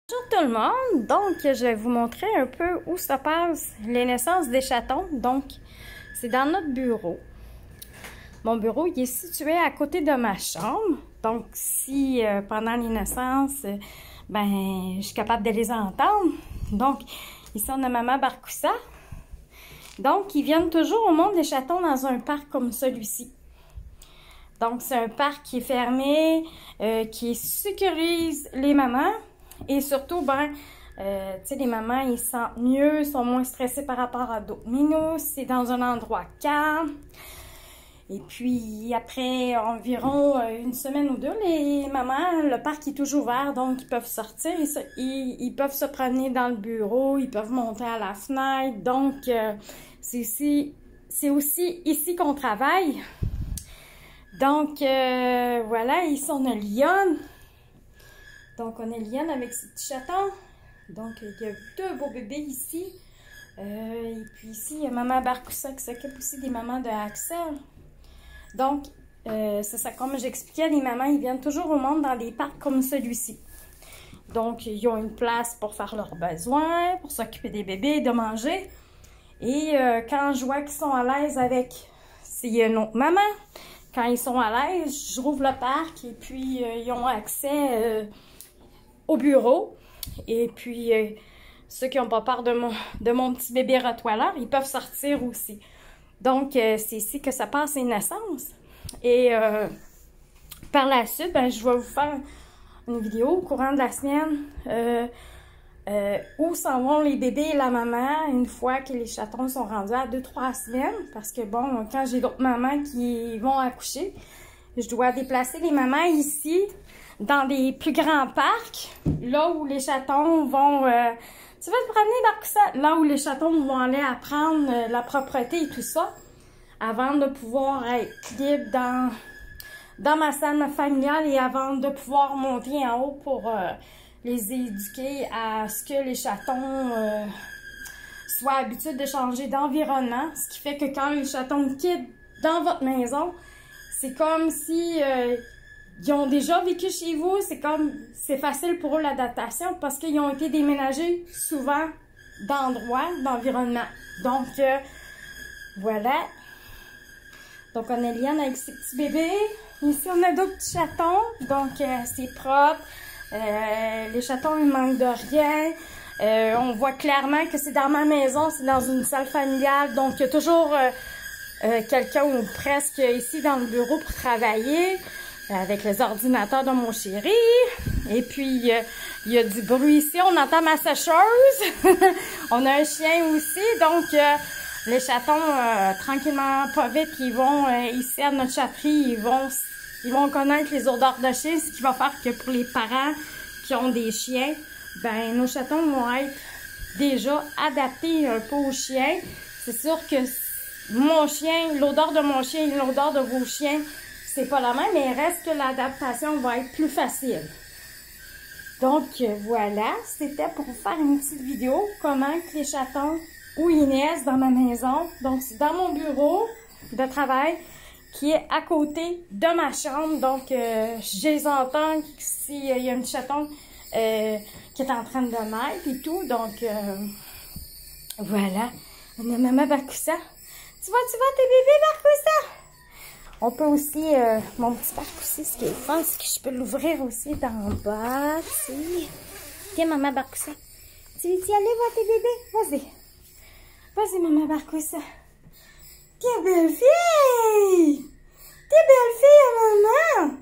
Bonjour tout le monde, donc je vais vous montrer un peu où se passent les naissances des chatons. Donc c'est dans notre bureau. Mon bureau il est situé à côté de ma chambre. Donc si pendant les naissances, je suis capable de les entendre. Donc ici on a Maman Barkoussa. Donc ils viennent toujours au monde des chatons dans un parc comme celui-ci. Donc c'est un parc qui est fermé, qui sécurise les mamans. Et surtout, tu sais, les mamans, ils se sentent mieux, sont moins stressés par rapport à d'autres minous. C'est dans un endroit calme. Et puis, après environ une semaine ou deux, les mamans, le parc est toujours ouvert, donc ils peuvent sortir. Ils peuvent se promener dans le bureau, ils peuvent monter à la fenêtre. Donc, c'est aussi ici qu'on travaille. Donc, voilà, ici, on a Lyon. Donc, on a Lyon avec ses petits chatons. Donc, il y a deux beaux bébés ici. Et puis ici, il y a Maman Barkoussa qui s'occupe aussi des mamans de Axel. Donc, c'est ça, comme j'expliquais, les mamans, ils viennent toujours au monde dans des parcs comme celui-ci. Donc, ils ont une place pour faire leurs besoins, pour s'occuper des bébés, de manger. Et quand je vois qu'ils sont à l'aise avec s'il y a une autre maman, quand ils sont à l'aise, je rouvre le parc et puis ils ont accès au bureau. Et puis, ceux qui n'ont pas peur de mon petit bébé rottweiler, ils peuvent sortir aussi. Donc, c'est ici que ça passe les naissances. Et par la suite, je vais vous faire une vidéo au courant de la semaine où s'en vont les bébés et la maman une fois que les chatons sont rendus à 2-3 semaines. Parce que bon, quand j'ai d'autres mamans qui vont accoucher, je dois déplacer les mamans ici dans des plus grands parcs, là où les chatons vont... tu vas te promener dans ça? Là où les chatons vont aller apprendre la propreté et tout ça, avant de pouvoir être libre dans ma salle familiale et avant de pouvoir monter en haut pour les éduquer à ce que les chatons soient habitués de changer d'environnement. Ce qui fait que quand les chatons quittent dans votre maison, c'est comme si... ils ont déjà vécu chez vous, c'est facile pour eux l'adaptation parce qu'ils ont été déménagés souvent d'endroits, d'environnement. Donc, voilà. Donc, on a Liane avec ses petits bébés. Ici, on a d'autres petits chatons. Donc, c'est propre. Les chatons, ils manquent de rien. On voit clairement que c'est dans ma maison, c'est dans une salle familiale. Donc, il y a toujours quelqu'un ou presque ici dans le bureau pour travailler. Avec les ordinateurs de mon chéri. Et puis, il y a du bruit ici. On entend ma sécheuse. On a un chien aussi. Donc, les chatons, tranquillement, pas vite, ils vont ici à notre chatterie, ils vont connaître les odeurs de chien. Ce qui va faire que pour les parents qui ont des chiens, nos chatons vont être déjà adaptés un peu aux chiens. C'est sûr que mon chien, l'odeur de mon chien et l'odeur de vos chiens, c'est pas la même, mais il reste que l'adaptation va être plus facile. Donc, voilà, c'était pour vous faire une petite vidéo, comment que les chatons, où ils naissent dans ma maison. Donc, c'est dans mon bureau de travail, qui est à côté de ma chambre. Donc, je les entends s'il y a un chaton qui est en train de naître et tout. Donc, voilà. On a Maman Barkoussa. Tu vois tes bébés, Barkoussa? On peut aussi, mon petit parc aussi, ce qui est fun, c'est que je peux l'ouvrir aussi d'en bas, tu sais. Tiens, Maman Barkoussa. Tu veux y aller voir tes bébés? Vas-y. Vas-y, Maman Barkoussa. Quelle belle fille! T'es belle fille, maman!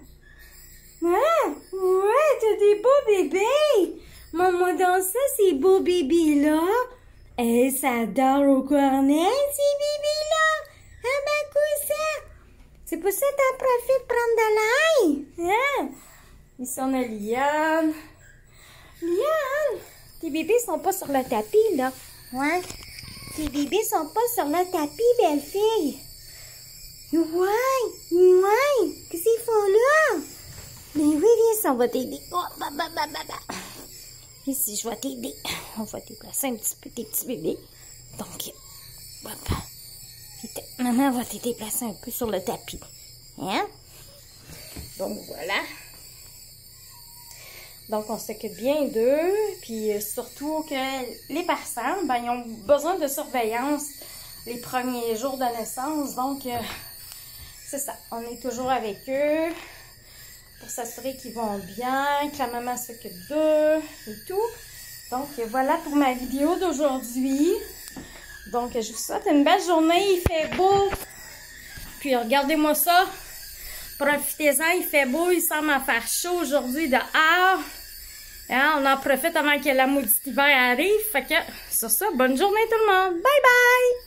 Hein? Ouais, t'as des beaux bébés! Maman, dans ça, ces beaux bébés-là, elle s'adore au cornet, ces bébés-là! Hein, Barkoussa? C'est pour ça que t'en profites prendre de l'ail. Hein? Ici, on a Liane. Liane! Tes bébés sont pas sur le tapis, là. Ouais? Tes bébés sont pas sur le tapis, belle fille. Ouais. Qu'est-ce qu'ils font là? Mais oui, viens, ça, on va t'aider. Oh, Ici, je vais t'aider. On va déplacer un petit peu tes petits bébés. Donc, hop. Maman va te déplacer un peu sur le tapis. Hein? Donc, voilà. Donc, on s'occupe bien d'eux. Puis, surtout que les personnes, ben, ils ont besoin de surveillance les premiers jours de naissance. Donc, c'est ça. On est toujours avec eux pour s'assurer qu'ils vont bien, que la maman s'occupe d'eux et tout. Donc, voilà pour ma vidéo d'aujourd'hui. Donc, je vous souhaite une belle journée. Il fait beau. Puis, regardez-moi ça. Profitez-en, il fait beau. Il semble à faire chaud aujourd'hui dehors. Hein, on en profite avant que la maudite hiver arrive. Fait que, sur ça, bonne journée tout le monde. Bye bye!